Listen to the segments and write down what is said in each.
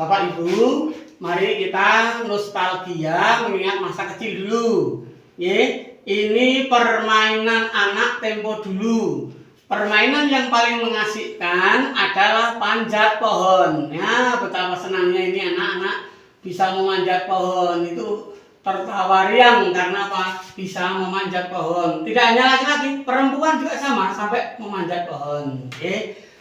Bapak Ibu, mari kita nostalgia mengingat masa kecil dulu. Ini permainan anak tempo dulu. Permainan yang paling mengasihkan adalah panjat pohon. Ya, betapa senangnya ini anak-anak bisa memanjat pohon. Itu tertawa riang karena apa? Bisa memanjat pohon. Tidak hanya laki-laki, perempuan juga sama sampai memanjat pohon.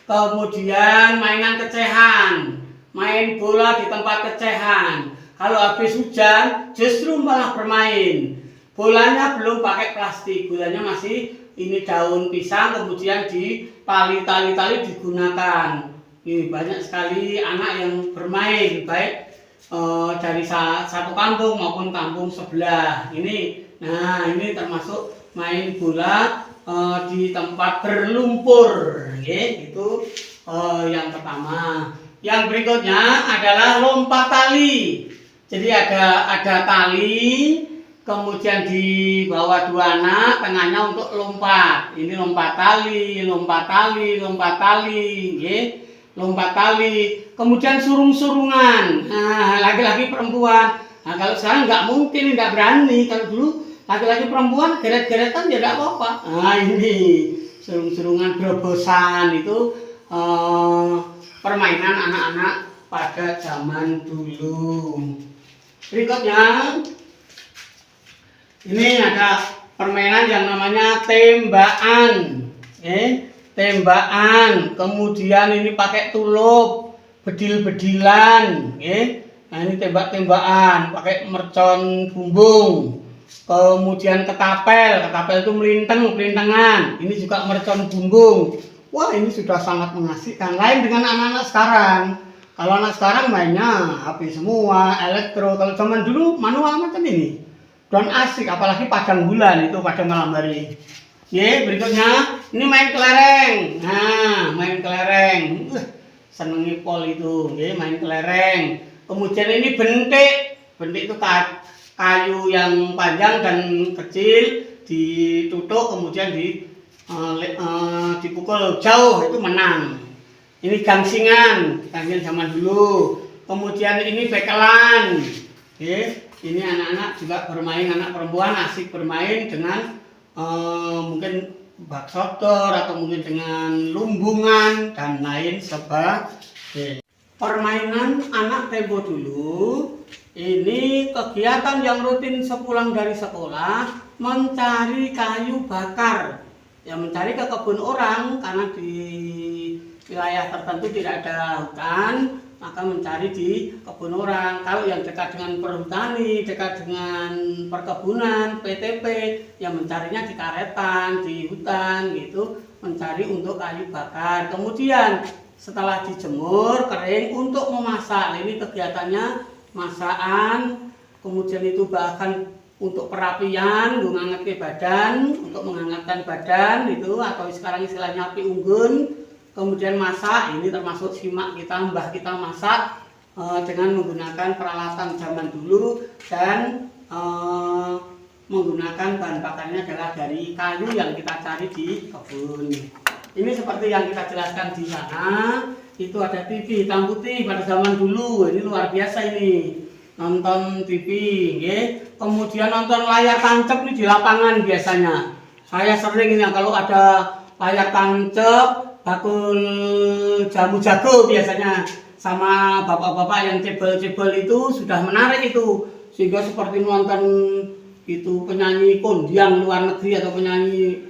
Kemudian mainan kecehan. Main bola di tempat kecehan. Kalau habis hujan justru malah bermain. Bolanya belum pakai plastik, bolanya masih ini daun pisang, kemudian di tali-tali digunakan. Ini banyak sekali anak yang bermain baik dari satu kampung maupun kampung sebelah. Nah ini termasuk main bola di tempat berlumpur. Itu yang pertama. Yang berikutnya adalah lompat tali. Jadi ada tali, kemudian di bawah dua anak, tengahnya untuk lompat. Ini lompat tali, lompat tali, lompat tali, lompat tali. Kemudian surung-surungan. Nah, laki-laki perempuan. Nah, kalau sekarang nggak mungkin, nggak berani. Kalau dulu laki-laki perempuan geret-geretan ya nggak apa-apa. Nah, ini surung-surungan berobosan itu. Permainan anak-anak pada zaman dulu. Berikutnya, ini ada permainan yang namanya tembakan. Tembakan. Kemudian ini pakai tulup, bedil-bedilan. Nah ini tembak-tembakan, pakai mercon bumbung. Kemudian ketapel itu melintengan. Ini juga mercon bumbung. Wah ini sudah sangat mengasihkan. Lain dengan anak-anak sekarang. Kalau anak sekarang mainnya HP semua, elektro. Kalau zaman dulu manual macam ini. Dan asik, apalagi padang bulan itu pada malam hari. Berikutnya ini main kelereng. Nah main kelereng. Senengi pol itu. Main kelereng. Kemudian ini bentik. Bentik itu kayu yang panjang dan kecil ditutup kemudian dipukul jauh itu menang. Ini gangsingan zaman dulu. Kemudian ini bekelan. Ini anak-anak juga bermain, anak perempuan asik bermain dengan mungkin bak sodor atau mungkin dengan lumbungan dan lain sebagainya. Permainan anak tempo dulu ini kegiatan yang rutin sepulang dari sekolah mencari kayu bakar. Ya mencari ke kebun orang karena di wilayah tertentu tidak ada hutan, maka mencari di kebun orang. Kalau yang dekat dengan perhutani, dekat dengan perkebunan, PTP, yang mencarinya di karetan, di hutan gitu, mencari untuk kayu bakar. Kemudian setelah dijemur kering untuk memasak. Ini kegiatannya masakan, kemudian itu bahkan untuk perapian, mengangkat badan, untuk menghangatkan badan itu atau sekarang istilahnya api unggun. Kemudian masak, ini termasuk simak kita, mbah kita masak dengan menggunakan peralatan zaman dulu dan menggunakan bahan bakarnya adalah dari kayu yang kita cari di kebun. Ini seperti yang kita jelaskan di sana, itu ada TV hitam putih pada zaman dulu, ini luar biasa ini. Nonton TV, kemudian nonton layar tancap nih di lapangan biasanya. Saya sering ini kalau ada layar tancap, bakul jamu jago biasanya sama bapak-bapak yang cebol-cebol itu sudah menarik itu, sehingga seperti nonton itu penyanyi kondiang luar negeri atau penyanyi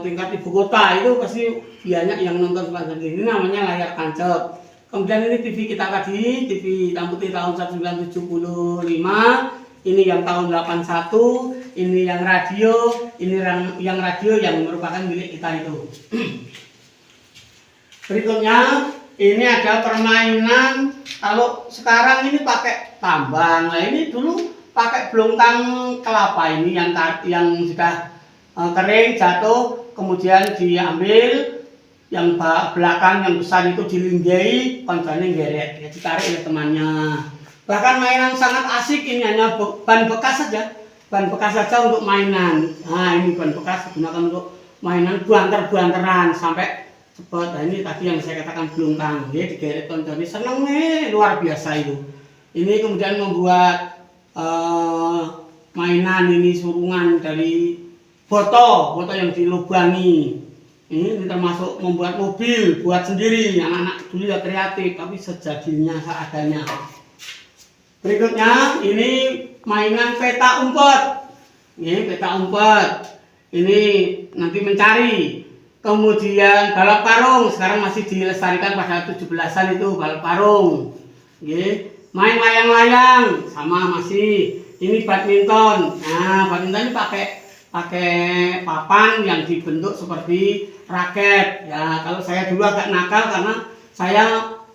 tingkat ibu kota itu pasti banyak yang nonton seperti ini, namanya layar tancap. Kemudian ini TV kita tadi, TV hitam putih tahun 1975, ini yang tahun 81, ini yang radio, ini yang radio yang merupakan milik kita itu. Berikutnya, ini ada permainan, kalau sekarang ini pakai tambang, nah ini dulu pakai belongkang kelapa ini yang sudah kering, jatuh, kemudian diambil. Yang belakang yang besar itu dilinggai, konconya geret, ya ditarik oleh temannya. Bahkan mainan sangat asik ini hanya ban bekas saja, untuk mainan. Nah ini ban bekas digunakan untuk mainan buanter-buanteran sampai cepat. Nah, ini tadi yang saya katakan blungkang, ya, digeret koncone seneng luar biasa itu. Ini kemudian membuat mainan ini surungan dari foto yang dilubangi. Ini termasuk membuat mobil buat sendiri. Anak-anak dulu ya kreatif, tapi sejadinya seadanya. Berikutnya ini mainan peta umpet. Ini peta umpet. Ini nanti mencari. Kemudian balap karung, sekarang masih dilestarikan pada 17-an itu balap karung. Main layang-layang sama masih. Ini badminton. Nah, badminton ini pakai papan yang dibentuk seperti raket. Ya, kalau saya dulu agak nakal karena saya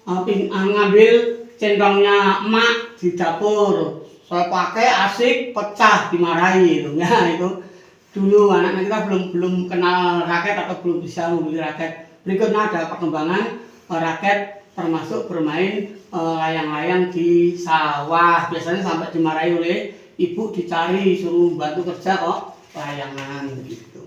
ngambil centongnya emak di dapur. Saya pakai asik, pecah, dimarahi itu. Ya, itu dulu anak-anak kita belum kenal raket atau belum bisa membeli raket. Berikutnya ada perkembangan raket termasuk bermain layang-layang di sawah. Biasanya sampai dimarahi oleh ibu, dicari suruh bantu kerja kok layangan gitu.